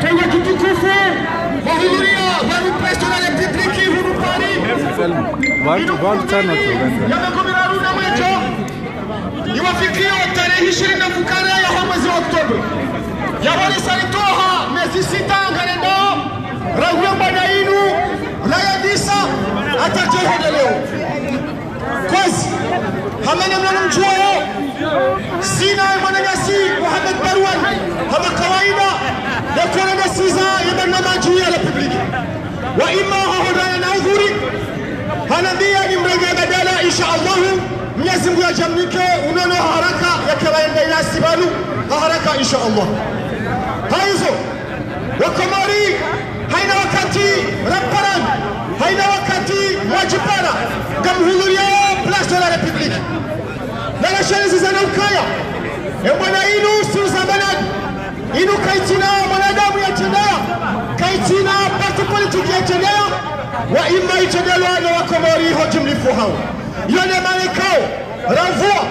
Kenya kitukufu wahudhuria warupresto na Republiki huru Paris yamekomiraruna mwecho iwafikio tarehe 20 fukara ya mwezi wa Oktoba yawarisaritoha mezi 6 ngarendo rahuya mbana inu raya disa atajeho leo kwazi hamana mwana mchuo sina mwanagasi Mohamed Barwan hama kawaida ya kuona nasiza ya barnamaji ya Republiki wa ima hahodana na udhuri hanambia ni mrega badala insha Allahu Mwenyezi Mungu ajamnike unono haraka ya kawaida ila sibalu haraka insha Allah haizo wakomori haina wakati raparan haina wakati wajipara gamhudhuria Place de la République na la chaise zana ukaya mwana inu suza banani inu kaitina mwanadamu ya tendea kaitina parti politiki ya tendea wa ima itendelwa na wakomori hojimlifu hao yone marekao ravua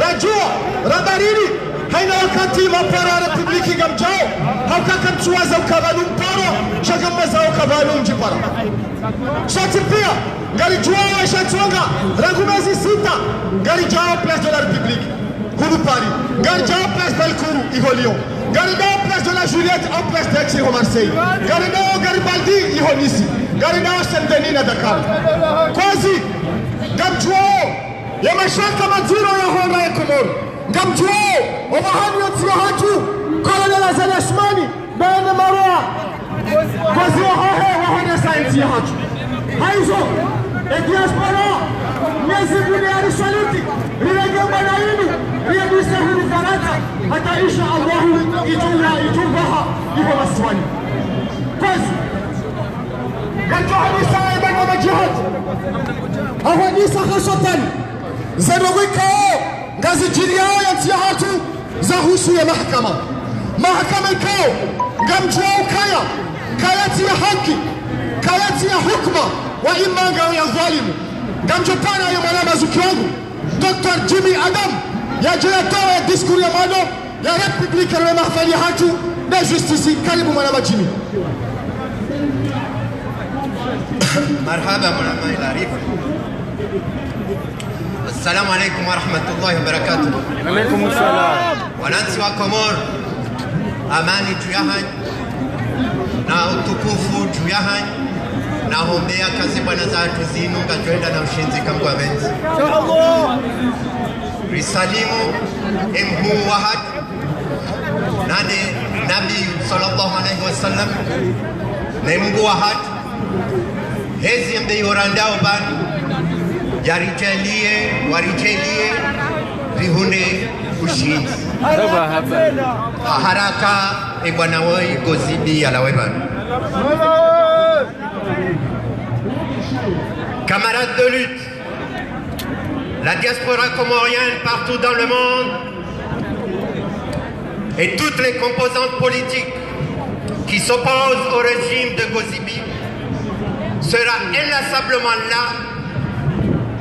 rajua rabariri haina wakati mapara Republiki gamjao haukaka mtuwaza ukavanu mparo shagamaza ukavanu mjipara shati pia ngari juao shatuanga rangumezi 6 ngari jao Place de la République huru Paris ngari jao Place Belcourt iho Lyon ngari jao Place de la Juliette au Place d'Aix iho Marseille ngari jao Garibaldi iho Nice ngari jao Saint-Denis na Dakar kwazi gamjuao ya mashaka maziro ya honga ya Komoro gamjuao obahani yotiwa hatu Colonel Azali Asmani bende Marwa kwazi wahone sainti ya hatu haizo diaspora Mwenyezi Mungu alisaliti rilege bwana yenu riyadisa huru Faransa hata insha Allah itungaha ipo maswali kwazi ganjohani saiban wa majihad ahadisa khasatan zadogikao ngazi jiriao ya tiyahatu za husu ya mahakama ikao ngamjuao kayati ya haki kayati ya hukma wa imanga ya dhalimu ngamjopana ya mwana mazuki wangu Dr. Jimmy Adam ya jayatoa ya diskuri ya mano ya Republika ya mahafali hatu na justisi karibu mwana Jimmy. مرحبا مولانا العريف. السلام عليكم ورحمة الله وبركاته. عليكم السلام. Wananchi wa Komoro, amani juu yahanyi na utukufu juu yahanyi na hombea kazi bwana zatu zinu ngajoenda na ushinzi kamgwa benzi risalimu emhu wahad nane nabi sallallahu alaihi wasallam na mungu wahad hezi mbe yorandao bani jarijalie warijalie vihune ushinzi haraka bwana woi gozibi alawebani. Camarades de lutte, la diaspora comorienne partout dans le monde et toutes les composantes politiques qui s'opposent au régime de Gozibi sera inlassablement là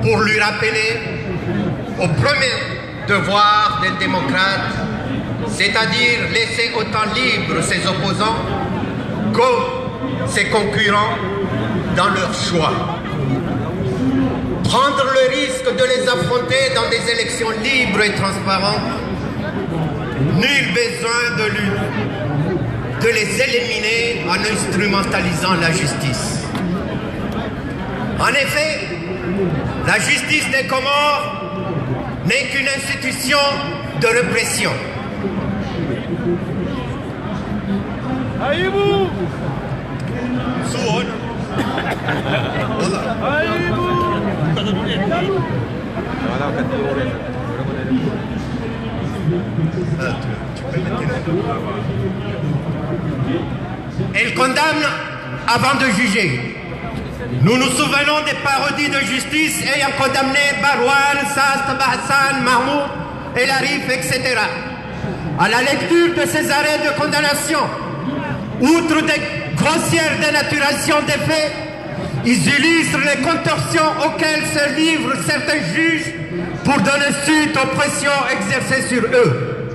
pour lui rappeler au premier devoir d'un démocrate, c'est-à-dire laisser autant libre ses opposants que ses concurrents dans leur choix. Prendre le risque de les affronter dans des élections libres et transparentes, nul besoin de les éliminer en instrumentalisant la justice. En effet, la justice des Comores n'est qu'une institution de répression. Aïbou! Elle condamne avant de juger. Nous nous souvenons des parodies de justice ayant condamné Barwan, Sast, Bahassan, Mahmoud, El Arif, etc. À la lecture de ces arrêts de condamnation, outre des grossières dénaturations des faits, ils illustrent les contorsions auxquelles se livrent certains juges pour donner suite aux pressions exercées sur eux.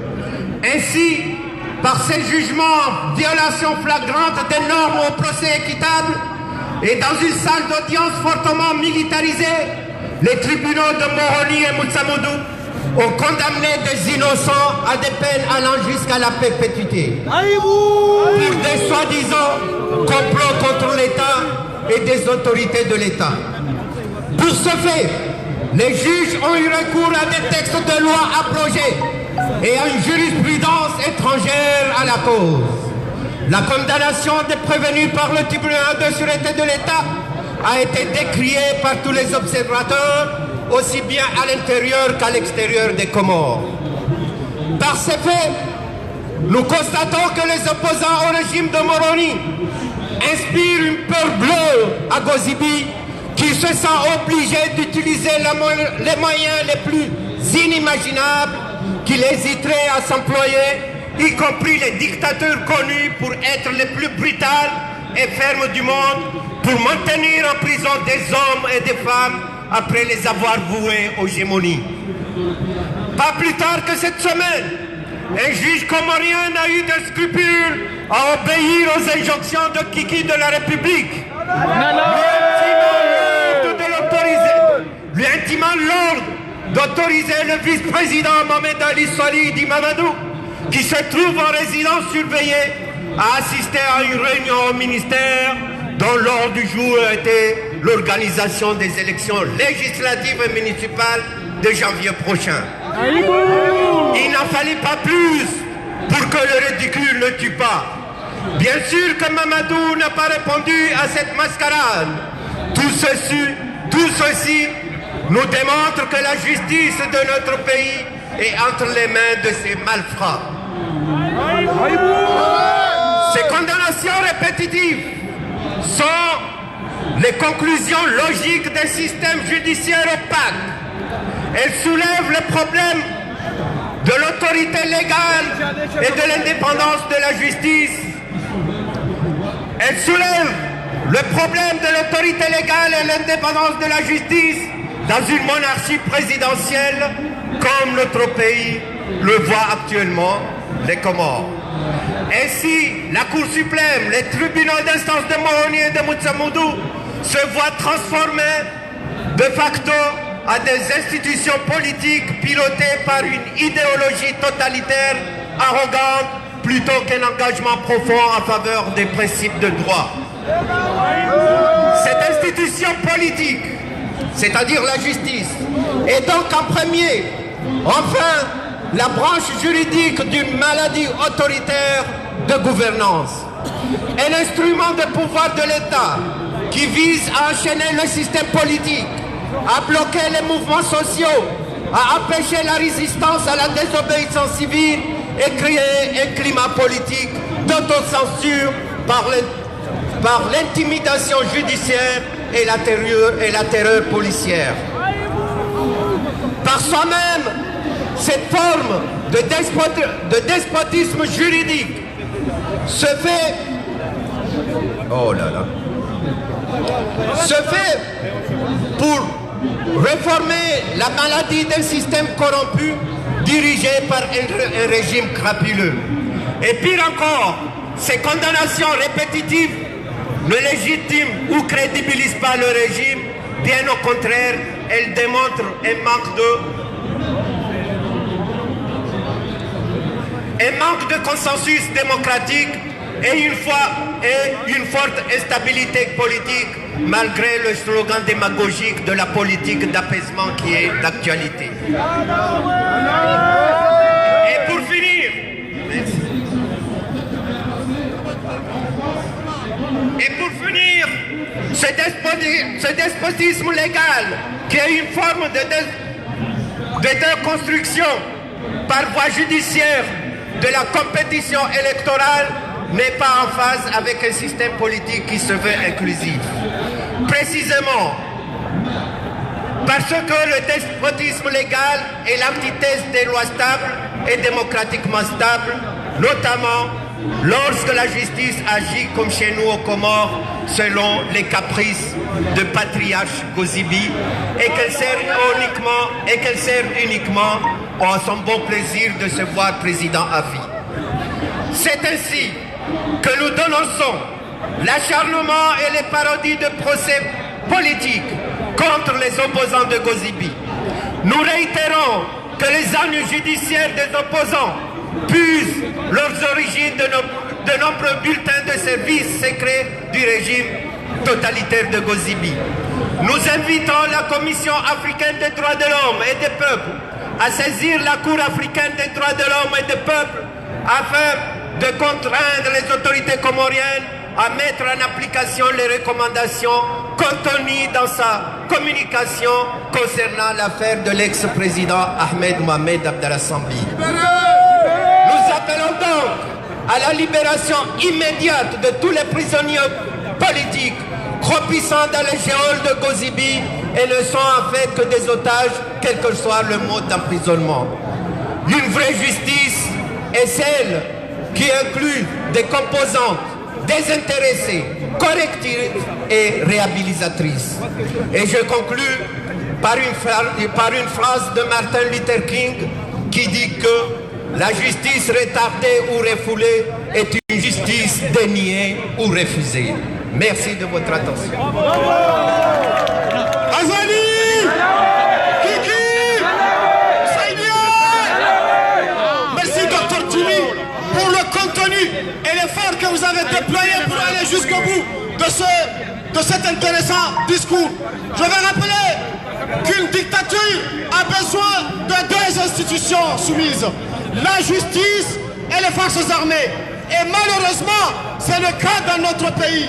Ainsi, par ses jugements, violation flagrante des normes au procès équitable, et dans une salle d'audience fortement militarisée, les tribunaux de Moroni et Moutsamoudou ont condamné des innocents à des peines allant jusqu'à la perpétuité pour des soi-disant complots contre l'État et des autorités de l'État. Pour ce fait, les juges ont eu recours à des textes de loi abrogés et à une jurisprudence étrangère à la cause. La condamnation des prévenus par le tribunal de sûreté de l'État a été décriée par tous les observateurs, aussi bien à l'intérieur qu'à l'extérieur des Comores. Par ces faits, nous constatons que les opposants au régime de Moroni inspirent une peur bleue à Gozibi, qui se sent obligé d'utiliser les moyens les plus inimaginables, qu'il hésiterait à s'employer, y compris les dictateurs connus pour être les plus brutales et fermes du monde, pour maintenir en prison des hommes et des femmes après les avoir voués aux gémonies. Pas plus tard que cette semaine, un juge comorien n'a eu de scrupules à obéir aux injonctions de Kiki de la République, lui intimant l'ordre d'autoriser le vice-président Mohamed Ali Solih Di Mamadou, qui se trouve en résidence surveillée, à assister à une réunion au ministère dont l'ordre du jour était l'organisation des élections législatives et municipales de janvier prochain. Il n'en fallait pas plus pour que le ridicule ne tue pas. Bien sûr que Mamadou n'a pas répondu à cette mascarade. Tout ceci nous démontre que la justice de notre pays est entre les mains de ces malfrats. Ces condamnations répétitives sont les conclusions logiques d'un système judiciaire opaque. Elles soulèvent le problème de l'autorité légale et de l'indépendance de la justice. Elles soulèvent le problème de l'autorité légale et l'indépendance de la justice dans une monarchie présidentielle comme notre pays le voit actuellement, les Comores. Ainsi, la Cour suprême, les tribunaux d'instance de Moroni et de Moutsamoudou se voient transformés de facto à des institutions politiques pilotées par une idéologie totalitaire, arrogante, plutôt qu'un engagement profond en faveur des principes de droit. Cette institution politique, c'est-à-dire la justice, est donc en premier, enfin, la branche juridique d'une maladie autoritaire de gouvernance. Un instrument de pouvoir de l'État qui vise à enchaîner le système politique, à bloquer les mouvements sociaux, à empêcher la résistance à la désobéissance civile et créer un climat politique d'autocensure par l'intimidation judiciaire et la terreur policière. Par soi-même, cette forme de despotisme juridique se fait pour réformer la maladie d'un système corrompu dirigé par un régime crapuleux. Et pire encore, ces condamnations répétitives ne légitiment ou crédibilisent pas le régime, bien au contraire, elles démontrent un manque de consensus démocratique et une forte instabilité politique, malgré le slogan démagogique de la politique d'apaisement qui est d'actualité. Et pour finir, ce despotisme légal qui est une forme de déconstruction par voie judiciaire de la compétition électorale n'est pas en phase avec un système politique qui se veut inclusif. Précisément parce que le despotisme légal est l'antithèse des lois stables et démocratiquement stables, notamment lorsque la justice agit comme chez nous aux Comores, selon les caprices de patriarche Gozibi, et qu'elle sert uniquement à son bon plaisir de se voir président à vie. C'est ainsi que nous dénonçons l'acharnement et les parodies de procès politiques contre les opposants de Gozibi. Nous réitérons que les ennuis judiciaires des opposants puisent leurs origines de nombreux bulletins de services secrets du régime totalitaire de Gozibi. Nous invitons la Commission africaine des droits de l'homme et des peuples à saisir la Cour africaine des droits de l'homme et des peuples afin de contraindre les autorités comoriennes à mettre en application les recommandations contenues dans sa communication concernant l'affaire de l'ex-président Ahmed Mohamed Abdallah Sambi. Nous appelons donc à la libération immédiate de tous les prisonniers politiques croupissant dans les geôles de Gozibi et ne sont en fait que des otages, quel que soit le mode d'emprisonnement. Une vraie justice est celle qui inclut des composantes désintéressées, correctives et réhabilitatrices. Et je conclus par une phrase de Martin Luther King qui dit que la justice retardée ou refoulée est une justice déniée ou refusée. Merci de votre attention. Azali, Kiki, Saïdia. Merci Dr Jimmy pour le contenu et l'effort que vous avez déployé pour aller jusqu'au bout de cet intéressant discours. Je vais rappeler qu'une dictature a besoin de deux institutions soumises, la justice et les forces armées. Et malheureusement, c'est le cas dans notre pays.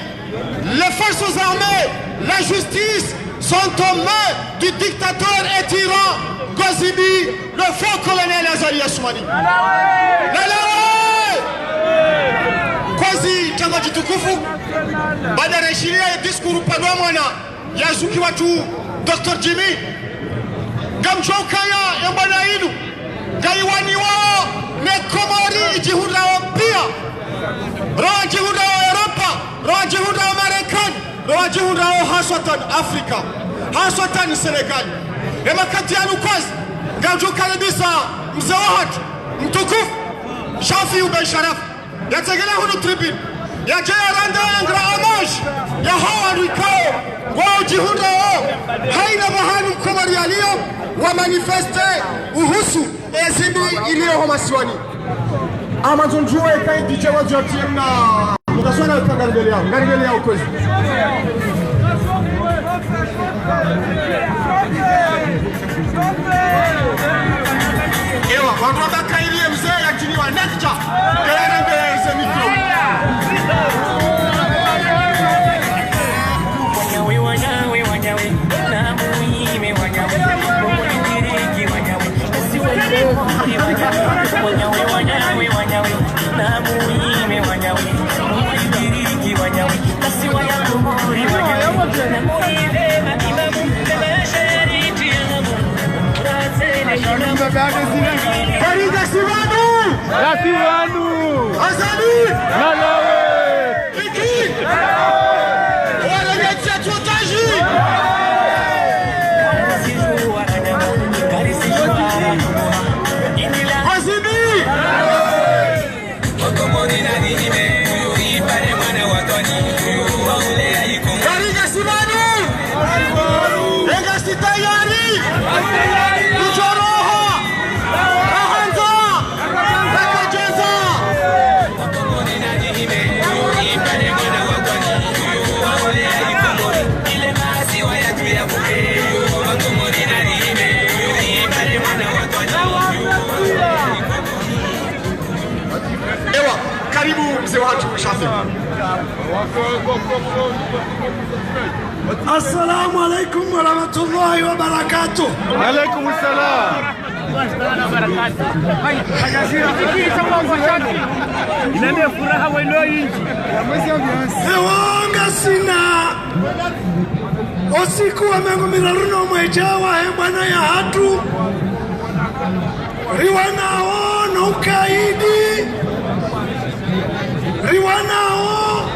Les forces armées, la justice sont aux mains du dictateur et tyran Gozibi, le faux colonel Azali Assoumani. Kwazi chama kitukufu baada ya ishiria ya diskuru panwa mwana ya zuki watu Dr. Jimmy gamchokaya ya mbana inu gaiwani wao ne Komori jihunda wa pia roa jihunda wa Europa roa jihunda wa Marekani roa jihunda wa haswatan Afrika haswatan Senegal ema kati yanu kwazi gamchokaya bisa mzee wa hatu mtukufu Shafi Ubay Sharaf yategela hunu tribune yajaya randa yangra amoj ya hawa rikao wao jihunda wao haina mahali Mkomori alio wa manifeste uhusu ezimi iliyo homasiwani Amazon juwe kai DJ wa jotim na mukaswana kangarigeli yao kwezi ewa wanroba kaili mzee ya jini wa nekja kaya mbe ze mikro Farida Sivanu Azali Malawi Kiki wala metia tuotaji Azimi Farida Sivanu Egasti tayari Assalamu alaikum wa rahmatullahi wa barakatuh. Alaikum assalam. Ewanga sina osiku wa mengu miraruno mwejawa bwana ya hatu riwanao na ukaidi riwanao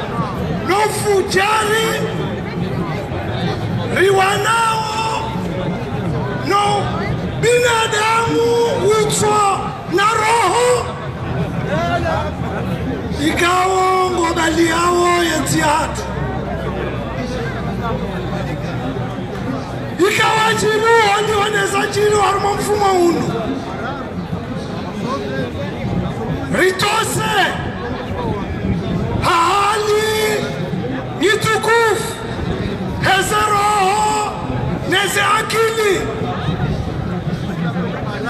no fujari riwanao no binadamu uso na roho ikawo ngobali yawo yetiyatu ikawa jilu wali waneza jilu haruma mfumo unu ritose hali nitukufu heze roho neze akili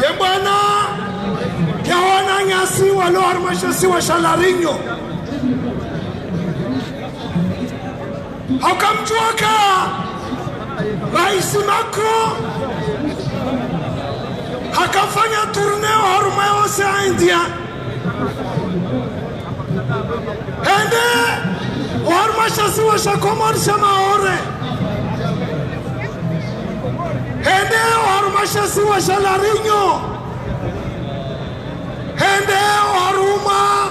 yembana yawana nyasi walo harumashasi wa Shalarinyo hakamjuaka Rais Macron hakafanya turneo haruma yose ya India hende harumashasi wa Shakomor Shamaore hende harumashasi wa Shalarinyo hende haruma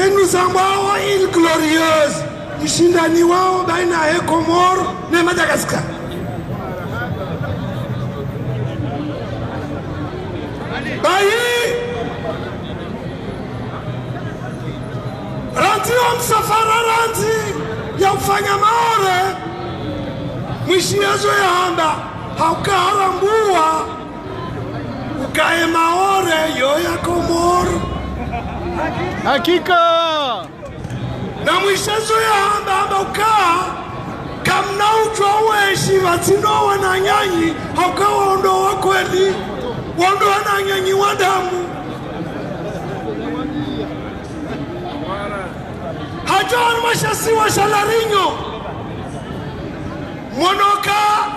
enuzambao il glorieuse ishindani wao baina ya Komor na Madagascar bayi ranti wa msafara ranti ya ufanya maore mwishiazo ya handa haukaharambua ukae maore yo ya Komor hakika na mwishiazo ya handa ukaa kamna ujwa weshi watino wananyanyi haukawa ondo wa kweli wando wananyanyi wa damu hajon mashasi wa Shalarinyo monoka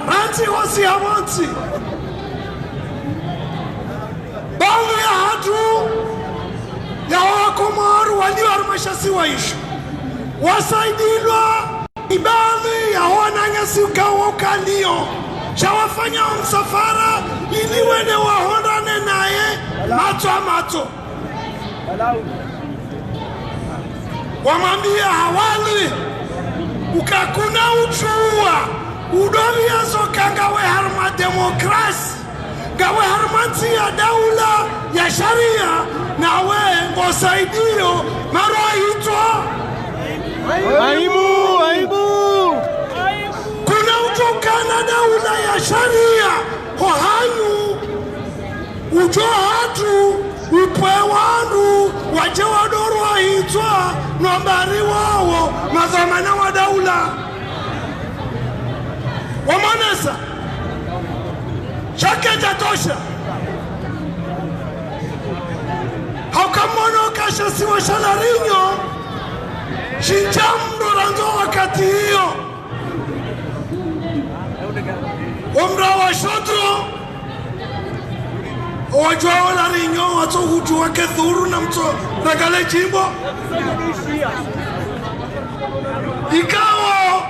ranti hosi hawanti bangu ya hatu ya Wakomor walio harumashasi wa ishu wasaidilwa ibadhi ya wananyasi ukawa ukalio shawafanya msafara ili wene wahondane naye mato a mato wamambia hawali ukakuna uchua udovia soka ngawe harma demokrasi ngawe harmanti ya daula ya sharia nawe ngosaidio marwa hitwa aibu kuna utokana daula ya sharia hohanyu ujo hatu upwe wandu waje wadorwa hitwa nombari wawo mazamana wa daula wamanesa chake jatosha haukamono kashasi wa Shalarinyo shinjamdo ranzo wakati hiyo umra wa shodro wajua Larinyo wato hutu wake dhuru na mto regale jimbo ikawa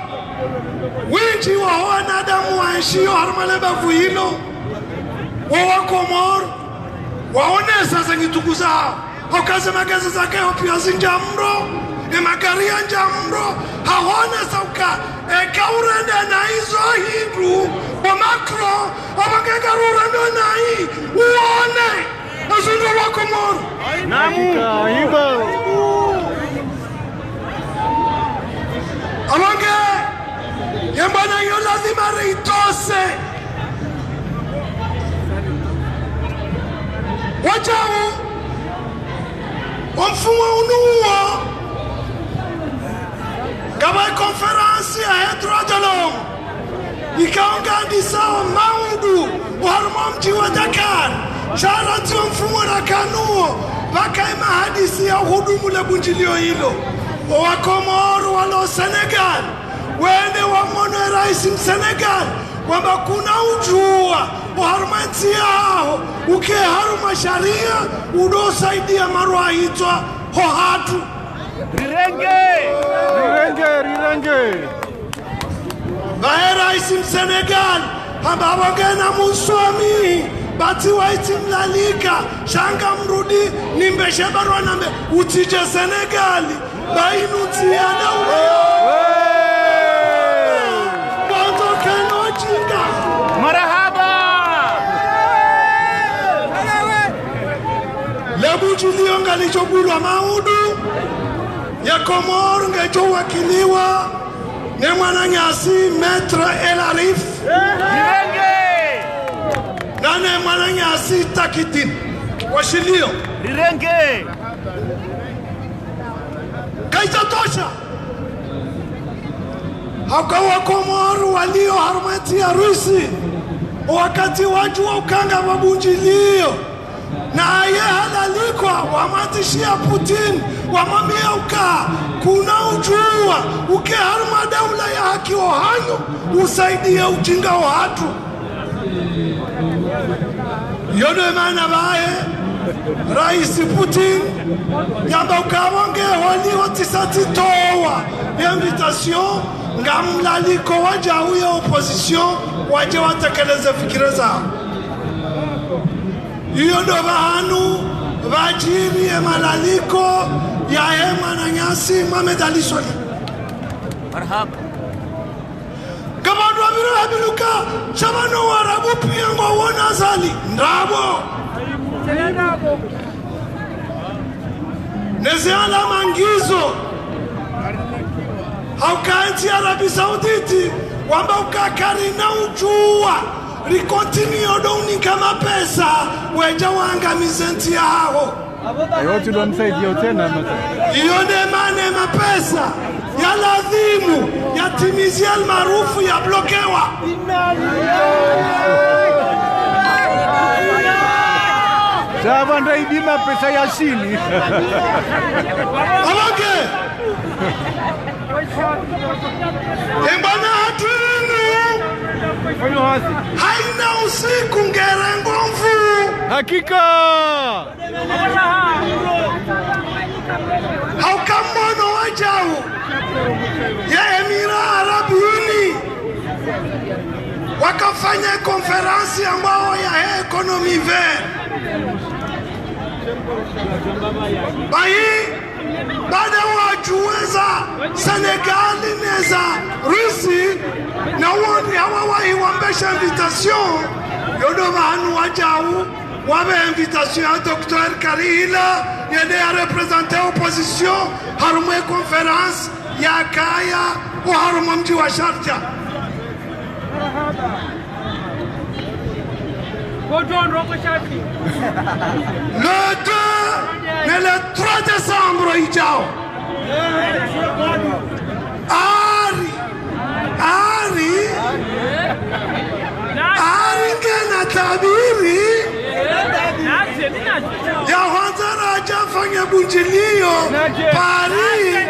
winji wa wanadamu waishio harumalebavu hilo wa Wakomor waonesa za ngituku zao haukaze magezi zake hopiazi njamro emagaria njamro hahonesa uka ekaurende na hizo hidu wa Macron abangega rurendo na hii uone azundo wa Komor namu aibu abange yembana yo lazima reitose wajau wamfumo unuwa kama konferansi ya Hedrodolom ikaongandisa wa maudu waruma mji wa Dakar sharati wa mfumo na kanuo wakaima hadisi ya uhudumu la bunjilio hilo wa Komor walo Senegal wende wa mono rais Senegal kwamba kuna ujua uharumanti yao uke haruma sharia udosaidia marwa hitwa hohatu rirenge bae rais Senegal hamba wagena muswami bati waiti mlalika shanga mrudi nimbeshe barwa nambe utije Senegali bainu tiada marahaba lebu julio ngalichogulwa maudu ya Komoro ngejo wakiliwa ne mwananyasi Maître El Arif na ne mwananyasi Takidin washilio Rirenge kaitotosha hakawa Komoro walio harumati ya Rusi wakati waju wa ukanga wabunjilio na aye halalikwa wamatishia Putin wamambia uka kuna ujua uke haruma daula ya haki ohanyo usaidia ujinga wa hatu yodo maana bae Rais Putin yamba ukawange wali watisati towa invitation ngamlaliko waja huyo opposition waje watekeleze fikira zao. Hiyo ndo bahanu vajiri ya malaliko ya hema na nyasi Mohamed Ali Swali. Marhaba. Kabadu amiru habiluka shabano warabu piyango wana zali ndabo. Neziala mangizo haukaanti Arabi Sauditi wamba ukakari na ujua rikontinio doni kama pesa weja wanga mizenti yao yote ndo msaidia tena yone mane mapesa ya ladhimu ya timizi almarufu ya blokewa Chava ndo ibima pesa ya shini Awoke Embana hatunu haina usiku ngerengo mfu hakika haukamono wajau ya Emira Arabuni wakafanya konferansi ambao ya economy vert bayi baada wajuweza Senegali neza Rusi na woni hawa waiwambesha invitation yodo bahanu wajau wabe invitation ya Dr. Karila yende ya represente opposition harume konferansi ya kaya wa harume mji wa Sharjah le 2 et le 3 décembre ijao Ari ngena tabiri ya Wanzara ajafanya bunjilio Paris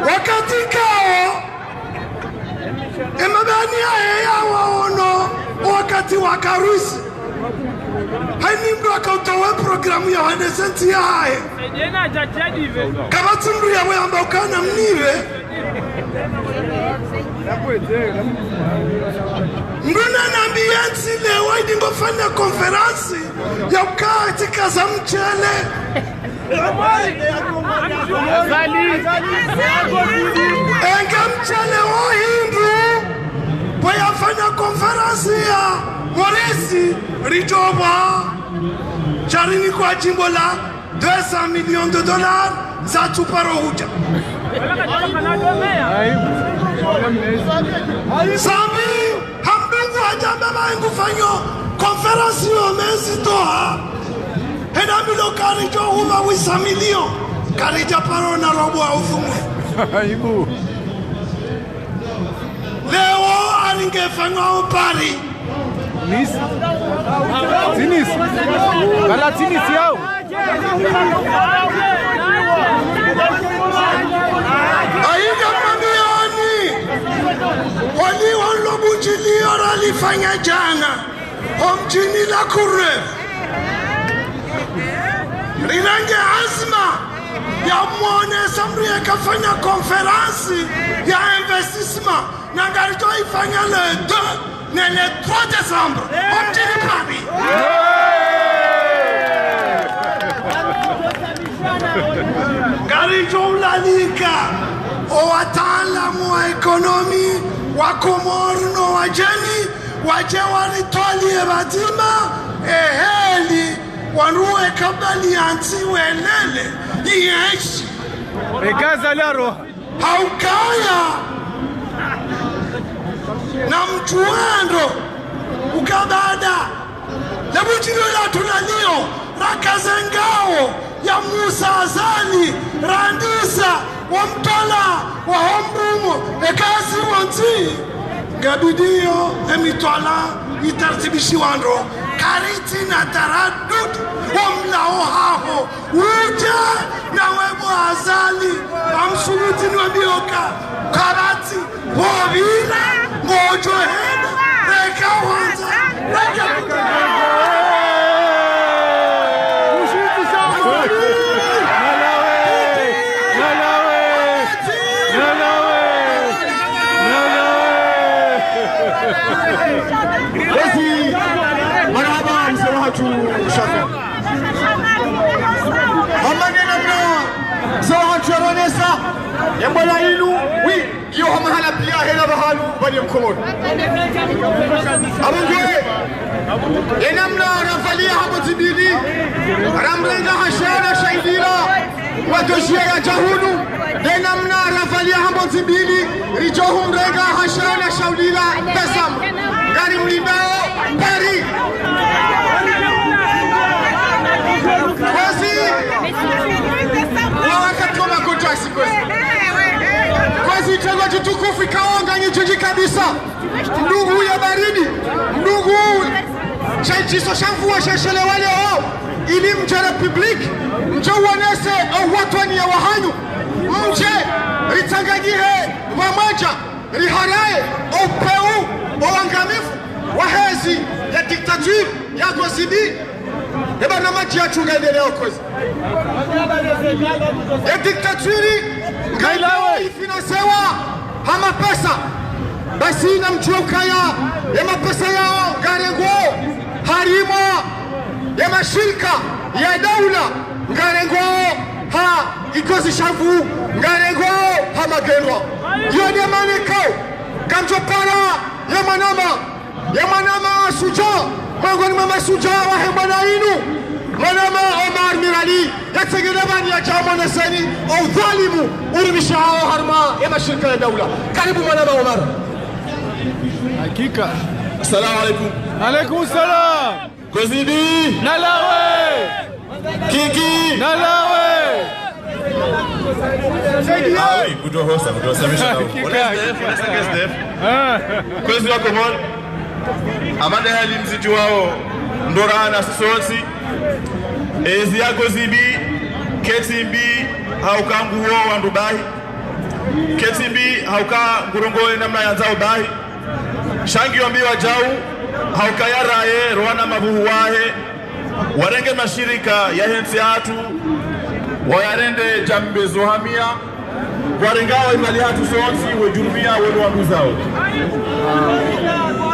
wakati kao emabani ya waono wakati wakarusi haini mdu akautowe programu ya wanesenti ya hae kabati mdu ya weamba ukana mniwe mduna nambiyensi lewa idingofanya konferansi ya ukaa tika za mchele enga mchele wa hindu payafanya konferansi ya Moresi Rijoba charini kwa jimbo la 200 millions de dollars za tuparo huja Sambi hamdungu hajambe maengu fanyo konferansi yo mezi toha Hedamilo karijo huma wisa milion Karija paro na robo wa ufumwe Leo alingefanywa upari Nis Tinis Bala Tinis yao Aiga mamioni Wali wanlobu jili ora lifanya jana Omjini la kure Rinange azma ya mwone samri ya kafanya konferansi ya investissement na ngarito ifanya le 2 na le 3 décembre Omjini Paris Garijo ulalika o wataalamu wa ekonomi wakomorno wajeni waje waritwalie bazima eheli wanuwe kabali anti welele yeshi Ekaza la roha haukaya na mtuando ukabada labutilo la tunalio rakazengao ya Musa Azali Randisa wamtala wa hombumo ekazi wanti gabidio emitwala itartibishi wando kariti na taradud wamlao haho uja na webo Azali amsuluti nwabioka karati wabila mojo heda reka wanza reka Yambala ilu wi yo mahala pia hela bahalu bali mkomodo abunge enamna rafalia hapo tibili ramrenga hashara shaidira watoshia ya jahunu enamna rafalia hapo tibili rijohum renga hashara shaudira tasam gari mlibao pari kwasi wakati wa makocha sikosi kwasi chagua chitukufu ikaonga nyichuji kabisa ndugu ya baridi ndugu chiso shamfua sheshele wale wao ili mje republic mje uonese watu ya wahanyu mje ritanganyihe wamoja riharae upeu uangamifu wahezi ya diktature ya gosibi eba na maji ya chunga endelea kozi ya diktaturi ngailawe ifinansewa hama pesa basi na mchuokaya ya mapesa yao ngarengo harimo ya mashirika ya daula ngarengo ha ikozi shavu ngarengo hama genwa yoni ya manekao kamchopara ya manama suja mwangoni mama suja wa hembana inu manama Omar Mirali yategelebani ya chama nasani au dhalimu urumishao harma ya mashirika ya daula karibu manama Omar hakika. Assalamu alaikum. Alaikum salam. Kozidi Nalawe Kiki Nalawe ah oui kutohosa kutosamisha Kozidi wako mwana amada hali mziju wao ndorana sisoti ezi yako zibi ketimbi hauka nguo wa Dubai ketimbi hauka ngurongoe namna ya zao bai shangi wambiwa jau hauka yaraye roana mabuhu wahe warenge mashirika ya hensi hatu wayarende jambezo hamia warengawa imali hatu sonsi wejurumia wenu wa nduzao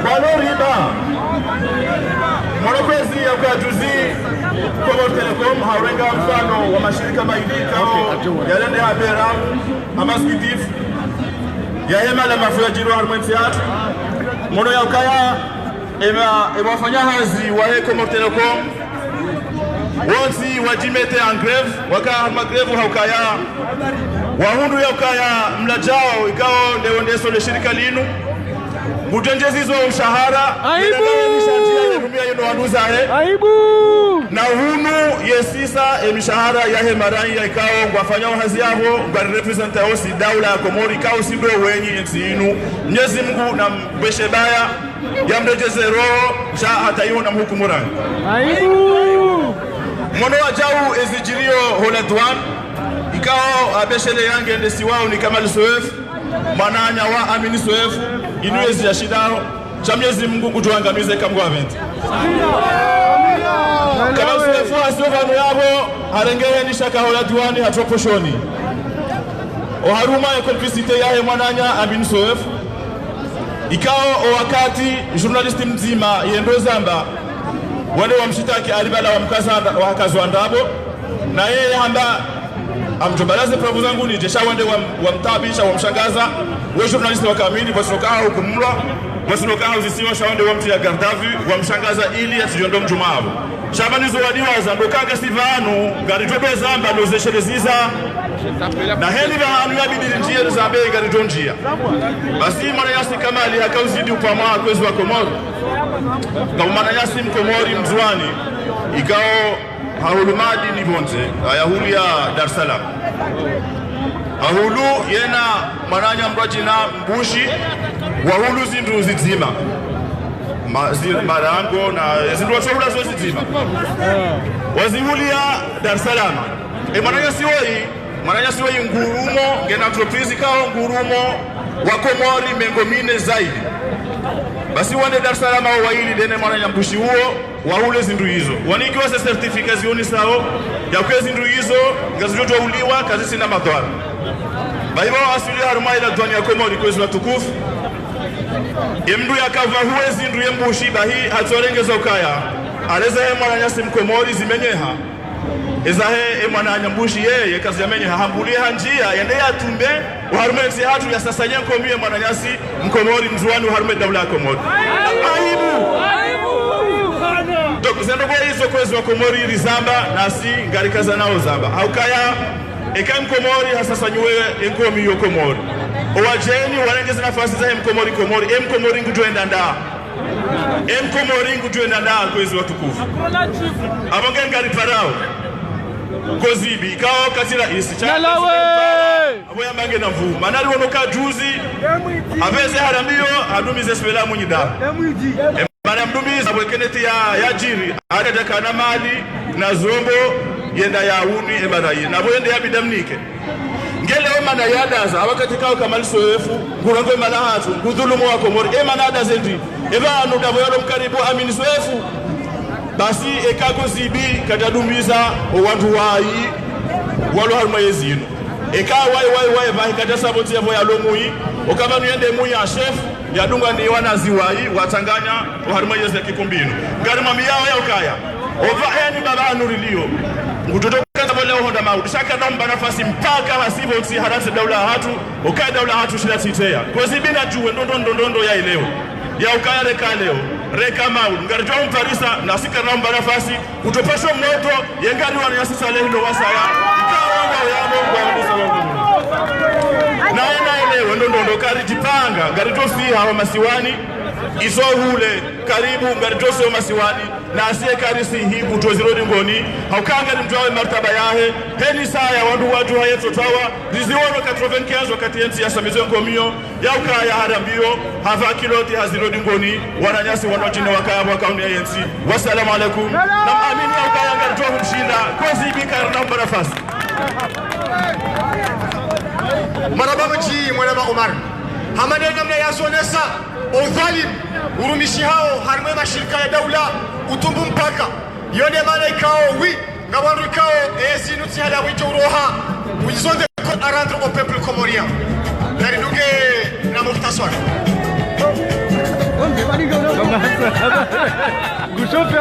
wano riba mwanokwezi ya ukajuzi Komor Telecom haurenga mfano wa mashirika maidika yarende habera amaskitif ya hema la mafuya jiru harmenti hatu mono ya ukaya wafanya hazi wa Komor Telecom wonsi wajimete en greve waka harma greve haukaya wahundu ya ukaya mlajao ikao ndeondeso le shirika linu mutenjezi zo mshahara aibu aibu na hunu yesisa mishahara yahe marai ya ikao wafanya hazi yao kwa represent osi daula ya Komori ikao sindo wenyi ensi inu Mwenyezi Mungu na mbeshe baya ya mrejeze roho sha hata yu na mhukumu rangi aibu mwono wa jau ezijirio holedwan ikao abeshele yange ndesi wao ni Kamal Soef mananya wa Amini Soef inuezi ya shidao cha Mwenyezi Mungu kutuangamize kamgwa venti Kamal Soef wa asiofano yabo harengewe ni shaka holedwani hatoposhoni oharuma ya komplicite yahe mananya Amini Soef ikao wakati journalisti mzima yendo zamba wale wamshitaki alibala wa mkazanda wa kazwandabo na yeye hamba amjobalaze pravu zangu ni jesha wande wa mtabisha wa mshangaza we journalist wa kamili basilokaa hukumulwa basilokaa uzisiwa shawande wa mti ya gardavu wa mshangaza ili atijondo mjumabo shabani zawadiwa za ndokaga sivanu garitobe zamba nozesheleziza na heli bahanu ya bidiri njia zambe garitonjia basi mana yasi kamali hakauzidi upamwa kwezi wa Komoro kama mana yasi mkomori mzwani ikao haulumadi ni bonze ayahuli ya Dar es Salaam ahulu yena mananya mrajina mbushi wahulu zindu zizima marango na zindu wasahula zo zizima wazihuli ya Dar es Salaam mananya siwoi ngurumo ngena entreprise kao ngurumo wa Komori mengomine zaidi basi wande Dar es Salaam au waili dene mananya mbushi huo wahule zindu hizo wanikiwa se certification sao ya kwa zindu hizo ngazijoto uliwa kazi sina madhara baiwa asili haruma ila dunia Komori kwezi watukufu yemdu yakava huwe zindu yembushi bahi hatorengeza ukaya aleza he mwananyasi mkomori zimenyeha ezahe mwananyambushi yeye kazi yamenyeha hambulia njia yende yatumbe uharumeti hatu ya sasa nyenko miye mwananyasi mkomori mzuani uharume daula ya Komori aibu zendo kwa hizo kwezi wa Komori rizamba nasi ngarikaza nao zamba haukaya eka mkomori hasasa nyuwe enkomi yo Komori owajeni warengeze nafasi za mkomori Komori mkomori ngutuenda ndaa mkomori ngutuenda ndaa kwezi watukufu abonge ngari parao kozibi kao katira isi cha Nyalawe aboya mange na mvu manari wonoka juzi aveze harambio adumize spela munyida mara mdumiza bwekeneti ya jiri adaka na mali na zombo yenda ya uni ebarayi na boyende ya bidamnike ngele mana yadaza abakati kao kamali soefu ngurango mana hatu ngudhulumu wa Komori mana adaze ndi eba anu daboyalo mkaribu amini soefu basi ekako zibi katadumiza owandu wayi walo haruma yezino eka wai bahi katasaboti yavo ya lomui okabanu yende mui ya chef yadunga ni wanazi wayi watanganya haruma yezi ya kikumbinu garima miyao ya ukaya ova eni baba anurilio ngutoto leo honda maudi shaka namba nafasi mpaka hasibo uti harati daula hatu ukaya daula hatu shida titea kwa zibina juwe ndondo ya ileo ya ukaya reka leo reka maudi ngarijwa mparisa na sika namba nafasi utopesho moto yengari wana yasisa lehilo wasaya ikawa ya mungu wa mbusa wangu na ileo ndondo kari jipanga ngarijwa hawa masiwani iso hule karibu ngaritose wa masiwani na asiye karisi hii kutozirodi ngoni haukanga ni mtuawe martaba yahe heni saa ya watu hayeto tawa niziwono katrovenkeazo wakati yensi ya samizo ngomio ya ukaya harambio hava kiloti hazirodi ngoni wananyasi wanojine wakaya wakauni ya yensi wassalamu alaikum na amini ya ukaya ngaritoa kumshinda kozi ibika namba nafasi maraba mji mwanama Omar hamane namna yasonesa udhalim urumishi hao harmwe mashirika ya daula utumbu mpaka yone maana ikao wi ngabandu ikao esinu tsihala wito uroha ujizonde ko arandre au peuple comorien dari duge na muftasar Gushofe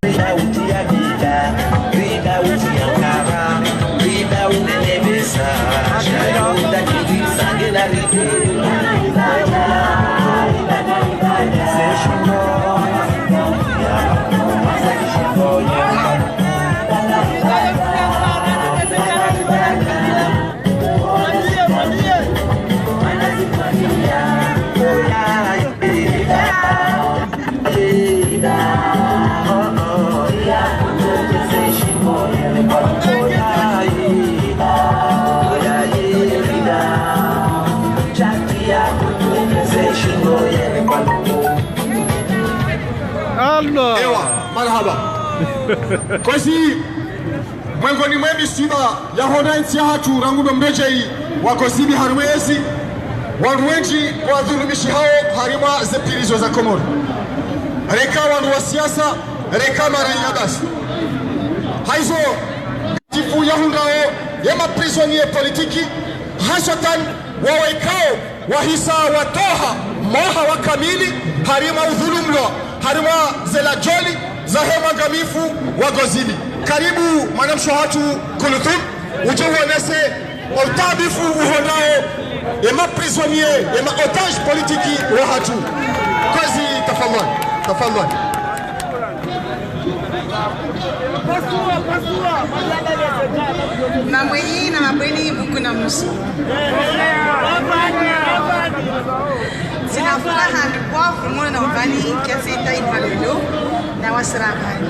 Rida uti ya gida, rida uti ya kara, rida Allah. Ewa, marhaba. Kosi mwengoni mwe misiba ya hona nsi hatu rangume mrejei wakosibi harumwezi wanruenji wadhulumishi hao harima zepirizo za Komoro. Reka wandu wa siasa, reka maraia basi. Haizo tifu ya hundao ya maprisonier politiki hasatan wawekao wahisa watoha moha wa kamili harima udhulumlo harima zela joli za hema gamifu wa Gozibi. Karibu mwanamsho hatu kulutum uje uonese utabifu uhonao ema prisonier ema otage politiki wa hatu kazi. Tafadhali Mamwenyi na mabweni buku na musu. Sina furaha kwa kumwona na ubani kiasi ita inhalelo na wasirangani.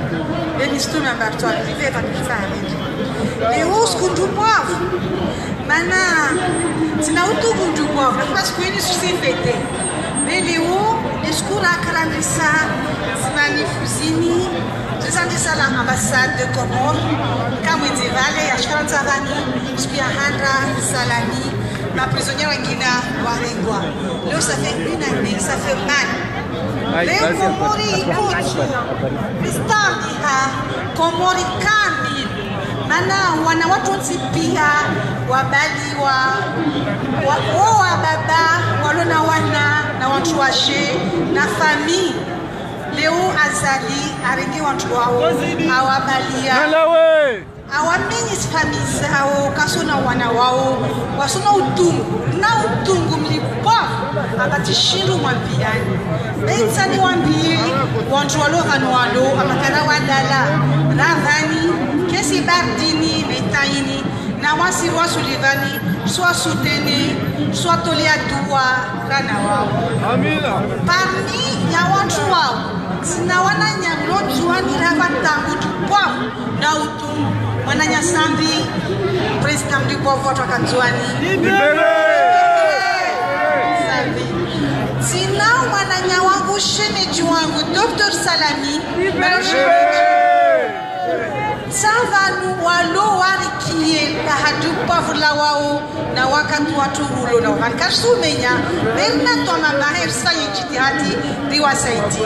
Beni stume ambarto akrive takifisa hameji. Leo skundu poavu. Mana sina utu kundu poavu. Na kwa siku ini susifete. Leo eskura karandisa sinani fuzini. Tusandisa la ambassade de Comores, Kamwezi Vale, Ashkanta Rani, Spiahanda, Salami, ma prisonnière wengine warengwa. Leo ça fait une année, ça fait mal. Leo Komori ikutu, Kristandi ha, Komori kambi. Mana wana watu pia wabaliwa, wa baba, walona wana, na watu washe, na famille. Leo azali arenge watu wao awabalia awamenyi famili zao kasona wana wao wasona utungu mlipa abatishindu mwambiani bensani wambie watu walo amakara wadala ravani kesi bardini betaini na wasiru wa Sulivani soit soutenu soit tolia dua kana wao parmi ya watu wao sina wananya mlotuwa nirava tangu tupwa na utu wananya sambi president mdipo voto kanzuani sambi sina wananya wangu shemeji wangu Dr. Salami savanu walo warikie kahadu pavula wao na wakati watu hulo na wankasumenya belna toma maher sayi jitihati diwa saiti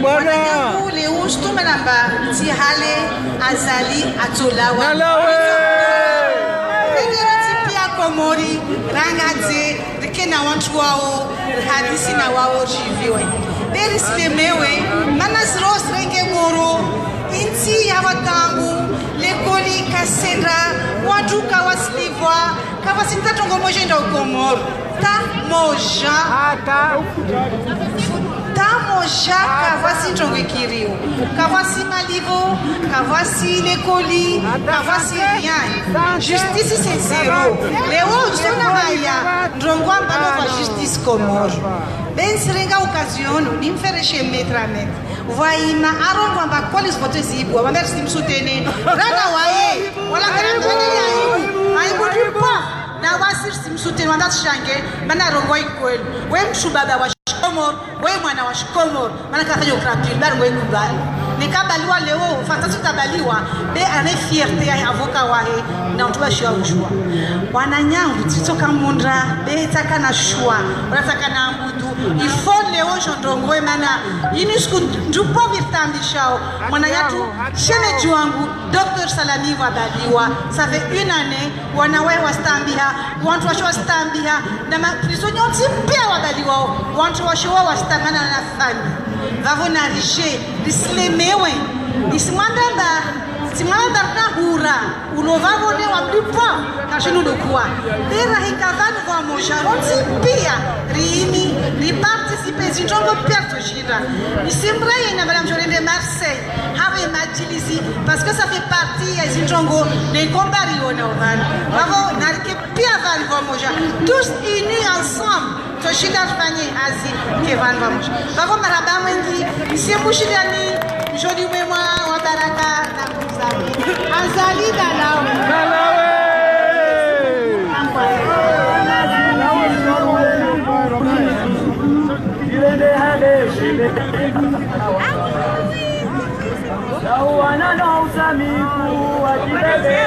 wananyangu leo stume namba tihale azali atolawa pia Komori rangaze dikena watu wao hadisi na wao jiviwe berislemewe manasros renge moro inti ya watangu lekoli kasendra watu kawasilivwa kawasinta tongo moja nda Komoro ta moja kavasi tongo kirio kavasi malivo kavasi lekoli kavasi rien justice c'est zéro leo zona haya ndongwa mbalo kwa justice Komoro ben serenga occasion nimfereshe metrament vaima arongwa mba police vote zibu wa merci msutene rana wae wala karantani ya aibu tupa na wasir simsutene wanda shange bana rongwa ikweli we mshubaba wa Komoro we mwana wa Komoro maana kakajo krapil bar we kubali nikabaliwa leo fantasy tabaliwa be ane fierté ya avocat wae na mtu bashwa ushwa wananyangu titoka mundra be taka na shwa wanataka na mbudu ifon leo jondongwe mana inisku ndupo vitambishao mwana yatu shemeji wangu Dr. Salami wabaliwa ça fait une année wanawe wastambia watu washwa stambia na prisonniers pia wabaliwa watu washwa wastamana na fami vavona rije dislemewe isimandanda simanda na hura ulovavone wa mlipo kashinu dokua tena hikavani kwa moja pia riimi ni participer zinjongo pia tojira isimbraye na madame Jolene Marseille have majilisi parce que ça fait partie ya zinjongo des combats rionavan bravo narike pia vali kwa moja tous unis ensemble toshida fanye azi ke van vamos bravo maraba mwengi isimbushidani jodi mwema wa baraka na mzali azali dalawe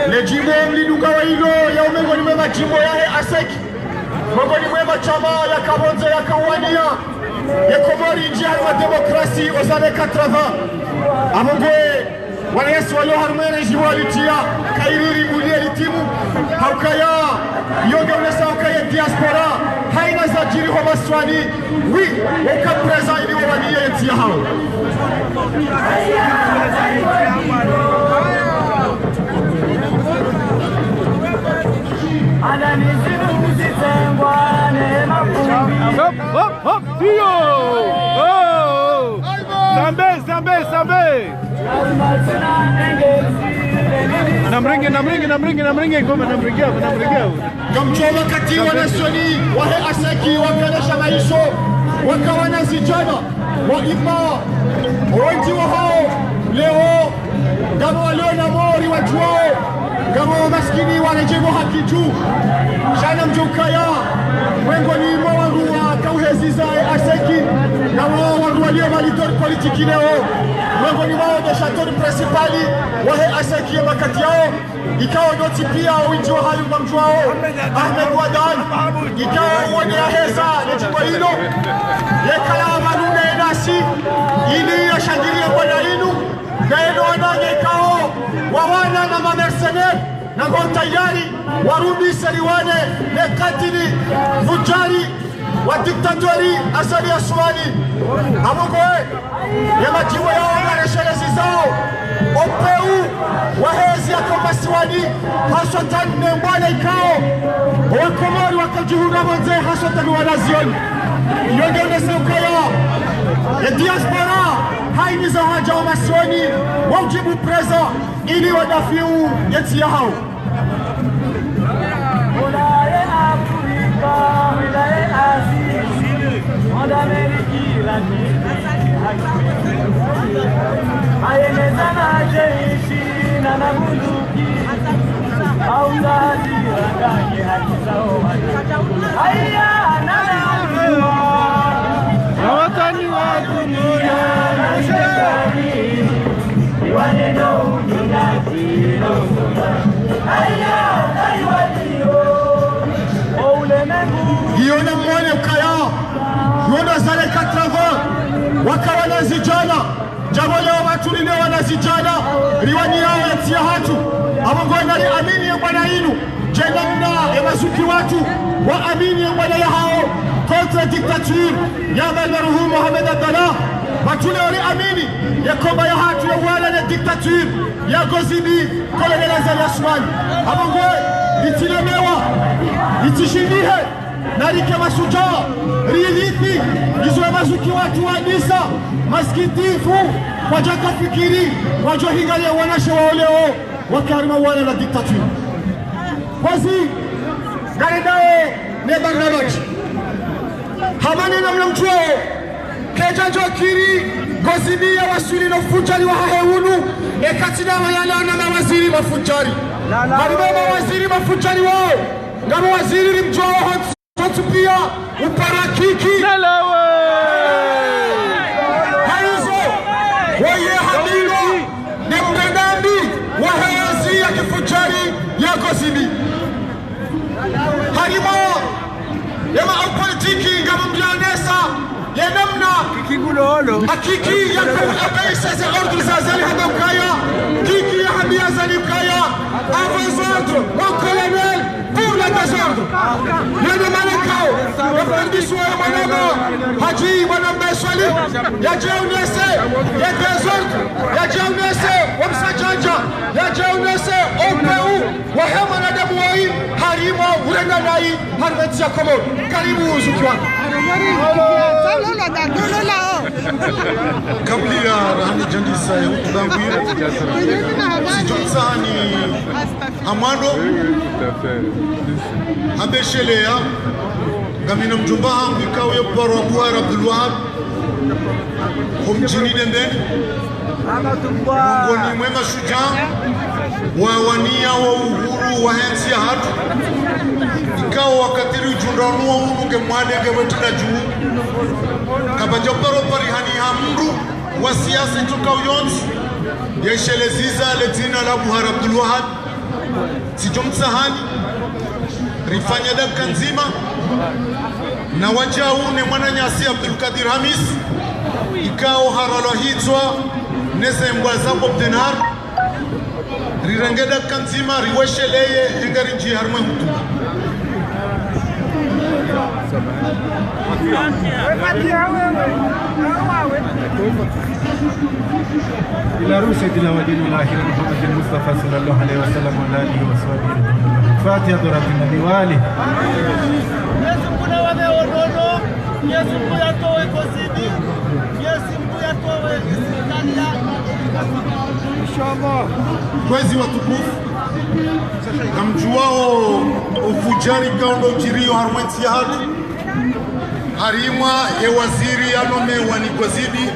Le jimbo mliduka wa hilo ya umengoni mwema jimbo ya Aseki mwengoni mwema chama ya Kabonze ya Kawania ya Komori njia ya demokrasi ozane 80 amongwe wale yesu walio harumene jimbo walitia kairiri ulie litimu haukaya yonge unesa haukaya diaspora haina za jiri kwa maswani wi wakapreza ili wawanie yetia hao Sambe. Namringe ngoma namringia. Kamchoma kati wanasoni wahe Aseki wakanesha maisho wakawana zijana waima wengi wa hao leo kama walio na mori wajuao kama maskini wanajego haki juu shana mjukaya wengo ni mwangu wa kauheziza Aseki kama wangu walio malitori politiki leo wengo ni wao de chateau principali wahe Aseki ya makati yao ikawa noti pia winji wa hayu mamjuao Ahmed Wadan ikawa wani ya heza nechukwa hilo yekala wa malune nasi ili ya shangiria kwa inu na eno wananye ikawa wawana na mamercenaire na tayari warudi seriwane ne katili fujari wa diktatori asali ya Swani amongoe ya majimbo yao wareshelezi zao opeu wahezi ya komasiwani haswatan nembwana ikao wakomori wakajihuna manze haswatan wanazioni yonge unesaukaya ya diaspora haini za haja wa masiwani wajibu preza ili wadafiu yeti ya hao Unaye Afrika, unaye Azizi, Moda Ameriki lani Ayeneza na jeshi na bunduki Auzaji ranganye hakizao Aya nana Watani watu moya Nashekani Iwaneno ununati Aya Giona mwone ukaya Giona zale 80 wakawa na zijana jambo leo watu lile wana zijana riwani yao yatia hatu abongona li amini ya bwana inu jenda mna ya mazuki watu wa amini ya bwana ya hao kontra diktature ya maruhumu Mohamed Abdallah watu leo li amini ya komba ya hatu ya wala na diktature ya Gozibi kolonel Azali Asman abongwe itilemewa itishindihe narike masujaa rilithi izwe mazuki watu wa Nisa maskitifu wajaka fikiri wajohingalia wanashe waoleo wakarima wana la diktature wazi garidao ne barnamaji hamani na mlamchuo kejanjo kiri Gozibi ya wasuli no fujari wa hahewunu ekatina wayala na mawaziri mafujari marima mawaziri mafujari wao ngama waziri ni mjua watu pia uparakiki haizo waye hadilo ni mrenambi wahezi ya kifujari ya Gozibi harima yama au politiki ngama mbianesa ya namna hakiki ya kuabaisa za ordre za zali hadokaya kiki ya habia zali kaya avazandre wa colonel pour le désordre yene manekao wafundishwa ya manama haji wanambeswali ya jeunese ya désordre ya jeunese wamsajanja ya jeunese opeu wahema na damu wai harima urenda nai harmeti ya komo karibu uzukiwa kabla ya rahani jandisa ya utudangwira sijotsani amano abeshelea Gamina mjumbaha mwikao ya Baro Abuhar Abdul Wahab Mjini Dembe Mungoni mwema shujaa wawania wa uhuru wa hensi ya hatu ikao wakatiri ujundanua unuge mwadege wetuna juu kabajoparo parihani hamru wa siasa itoka uyonzi yesheleziza letina la Abuhar Abdul Wahab sijomsahani rifanya dakika nzima na wajaune mwana nyasi Abdul Kadir Hamis ikao haralo hitwa nese mbwazapo Bdenar rirenge dakika nzima riwesheleye engari nji harumwe hutuba إلى رشدنا ودين الآخر محمد المصطفى صلى الله عليه وسلم وعلى آله وصحبه فاتحة دورة النبي وآله kwezi watukufu kamjuao ufujari kaundo jirio harumwensi ya hatu harimwa ya waziri anome wanikozidi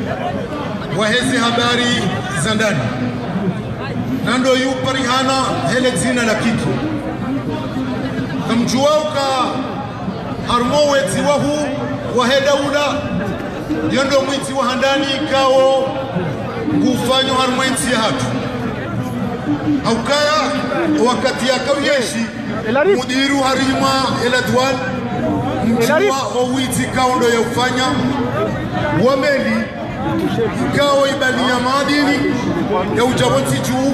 wahezi habari za ndani nando yuparihana hele zina la kitu kamjuao ka harumo weti wahu waheda ula yondo mwiti wa handani kao kufanyo harumwensi ya hatu haukaya wakati ya kauyeshi mudiru harima eladwan mchua owiti kaundo ya ufanya wameli ikao ibalia madini ya ujabonsi juu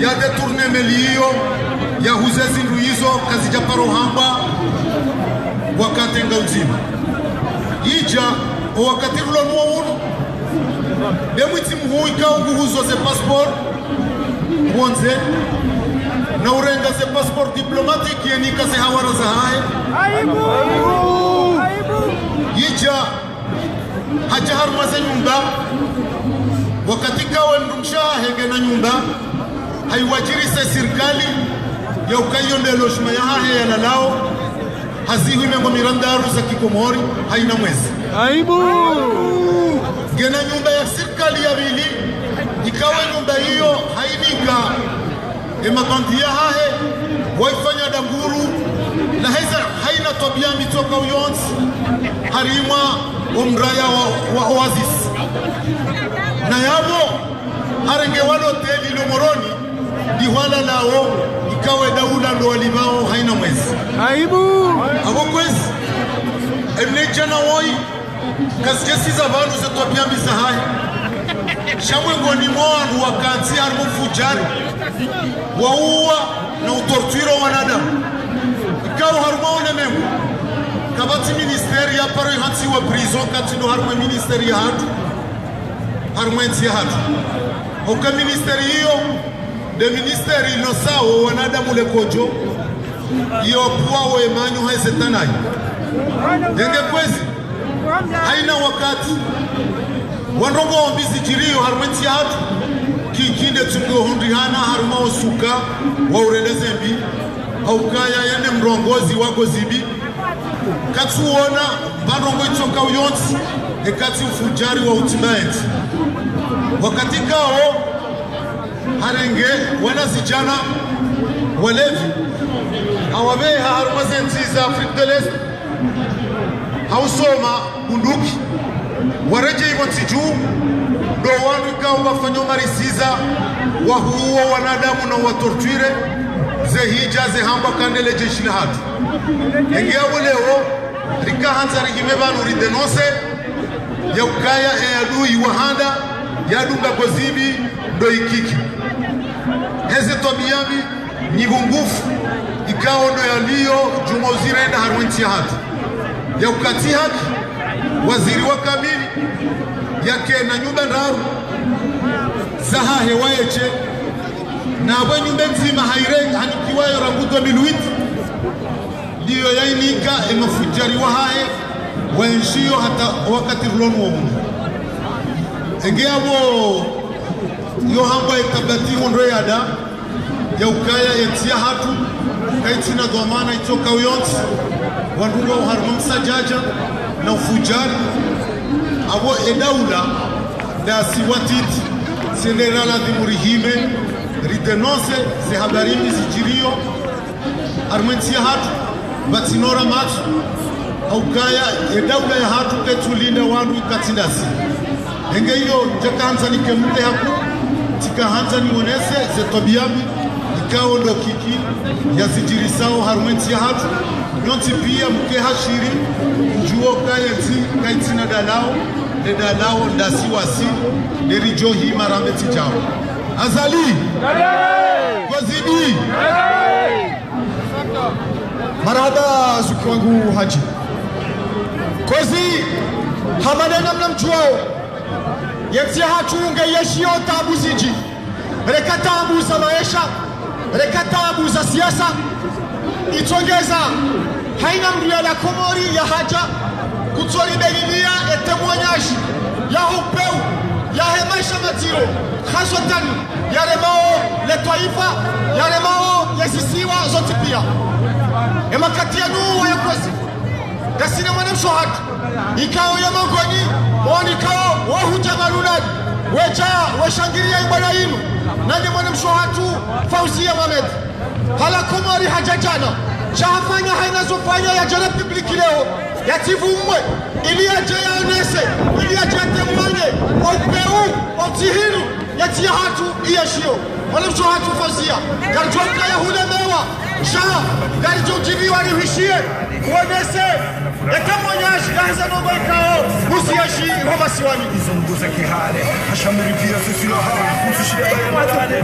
ya deturne meliyo ya huzezi nduizo kazi japaro hamba wakati nga uzima ija o wakati rulo muunu demwiti mhu ikao nguhuzo ze passport Bonze na urenga ze passport diplomatique yenika ze hawara za hae yija haja harma za nyumba wakati kawe mrumshaha hege na nyumba haiwajiri se serikali ya ukayo ndelo shima ya hae ya lalao hazihu mengo mirandaru za kikomori haina mwezi gena nyumba ya serikali ya bili ikawa nyumba hiyo hainika emabandia hahe waifanya danguru na haina tabia mitoka uyonzi harimwa umraya wa oasis na yabo harenge walo teli lomoroni diwala lao ikawe daula ndo walibao haina mwezi abo kwezi emnejana woi kaskesi za vandu za tabia misahaye shamwe ngoni mwangu wakansi harimo fujari wauwa na utortwiro wanadamu ikawo harimo unememu kabati ministeri ya paro hansi wa prison kati ndo harimo ministeri ya hatu harimo ensi ya hatu oka ministeri hiyo de ministeri inosawo wanadamu lekojo iyo puwa emanyu haisetanai denge kwezi haina wakati wandongo ombizi jirio harumenti ya hatu kikinde tungo hundihana haruma osuka wa ureleze mbi haukaya yende mrongozi wako zibi katuona bandongo itoka uyonzi ekati ufujari wa ultimate wakati kao harenge wanazijana walevi hawabeha haruma zenti za Afrika de l'Est hausoma bunduki wareje hivyo tijuu ndo wanu ikao wafanyo marisiza wahuwa wanadamu na watortuire ze hija ze hamba kandele jeshi la hatu engeabo leo rika hanza rihime vanu ridenose ya ukaya adui wahanda ya dunga gozibi ndo ikiki heze tobiami nyibungufu ikao ndo yaliyo jumauzirenda harwenti ya hatu ya ukati haki waziri wa kamili yake na nyumba ndaru zaha hewaeche na abo nyumba nzima hairenga hanikiwayo ranguto miluiti ndiyo yainika emafujari wa hae waenshio hata wakati rulonu wa mungu enge abo yo hamba ekabati hondo yada ya ukaya etia hatu kaitina dhamana itoka uyonsi wanduga uharma msajaja na ufujari abo edaula da siwatiti senera la dimurihime ridenonse ze habarimi zijirio armentia hatu batinora matu aukaya edaula ya hatu ketulinda wandu katindasi enge hiyo jakaanza nikemule haku tikahanza nionese ze tobiabi ikao ndo kiki ya zijirisao harmentia hatu nyonti pia mke hashiri njuo kaya kaitina dalao ne dalao ndasi wasi nerijo hii marambeti jao azali wazidi marada zuki wangu haji kozi hamanena mnamjuao yetia hachunge yeshio tabu ziji reka tabu za maisha reka tabu za siasa itongeza haina mduya la komori ya haja kutori delilia etemwanyaji ya upeu ya hemaisha matiro khaswatani ya remao le taifa ya remao yesisiwa zote pia emakati ya nuhu ya kwezi kasina mwana mshohatu ikao ya mangoni mwani ikao wahuja marunadi weja washangiria ibana inu nani mwana mshohatu Fauzia Mohamed hala komori hajajana shahafanya hainazofanya ya jana publiki leo yativumwe ili aje yaonese ili aje atemwane upeu otihiru yatia hatu iyashio wale mtu hatu Fauzia garjoka ya hulemewa shaa garjojibiwa nihishie kuonese yatamwanyashi gaza nongo ikao musiyashi homa siwani izunguza kihale hashamuri pia sisi no hawa kusushia matane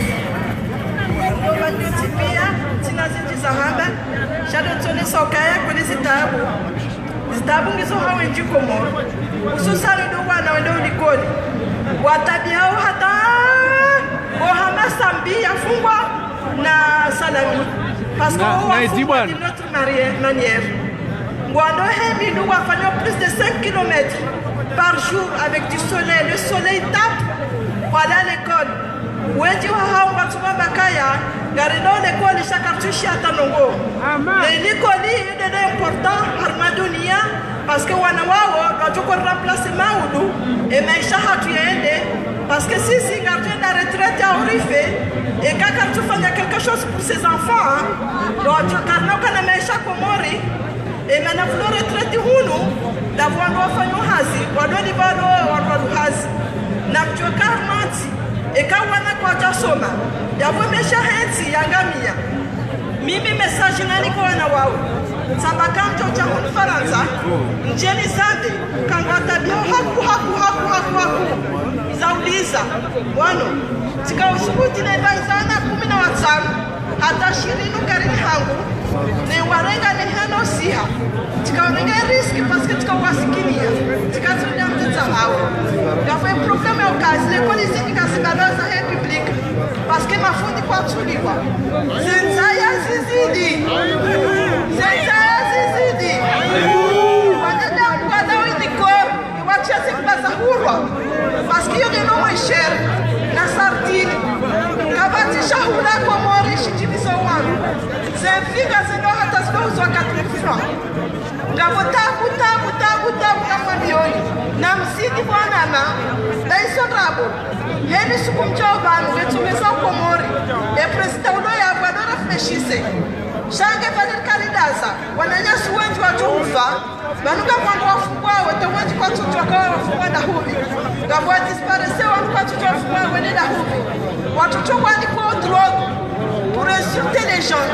pia zinazidi zahaba shadotoni sokaya kwenye zitabu ngizo hawe njikomo ususari ndo wana wende ulikoni watabi hao hata ohama sambi yafungwa na salami pasko wafungwa di notre manière Ngwando hemi nous faisons plus de 5 km par jour avec du soleil. Le soleil tape, voilà l'école. Wendi wa batuma bakaya, garino l'école chaque cartouche à Tanongo. L'école est important harmadunia parce que wanawawo doit remplacer Maoudou et maisha hatuende parce que si gardien de la retraite a horrifié et quand tu fais quelque chose pour ses enfants, doit tu carno kana maisha komori. Et maintenant, vous le retraitez d'avoir un hazi, wadoni bado wadoni hazi. Na mchoka armanti, eka wana kwa jasoma. Yavu mesha hensi yangamia. Mimi message nani kwa wana wao. Sabaka mchocha huni Faransa. Njeni zande, kangwata bio haku. Zauliza. Wano, tika usubuti na ibaizana 15. Hata 20 karini hangu. Ne warenga ne hano siha tika warenga riski parce que tika wasikinia tika tunia mtita hao gafe problème au kazi le polisi nikasibaloza he public parce que mafundi kwa tuliwa zenzaya zizidi wadada wadao indiko wachia sekibaza hurwa parce que yoge no moins cher na sardine kabati shahula komori shitibiso wanu zemfiga zino hata zinauzwa 4 francs ngabo tabu kama milioni na msidi bwanama daiso rabo heni suku mjobanu wetumeza ukomori e president ulo ya bwadora fneshise shange fadil kalidaza wananyasu wenji watuufa banuka kwangu wafungwa wete wenji kwa tutoka wafungwa na hubi ngabo disparese wangu kwa tutoka wafungwa wene na hubi watutoka wani kwa drogue pour insulter les gens.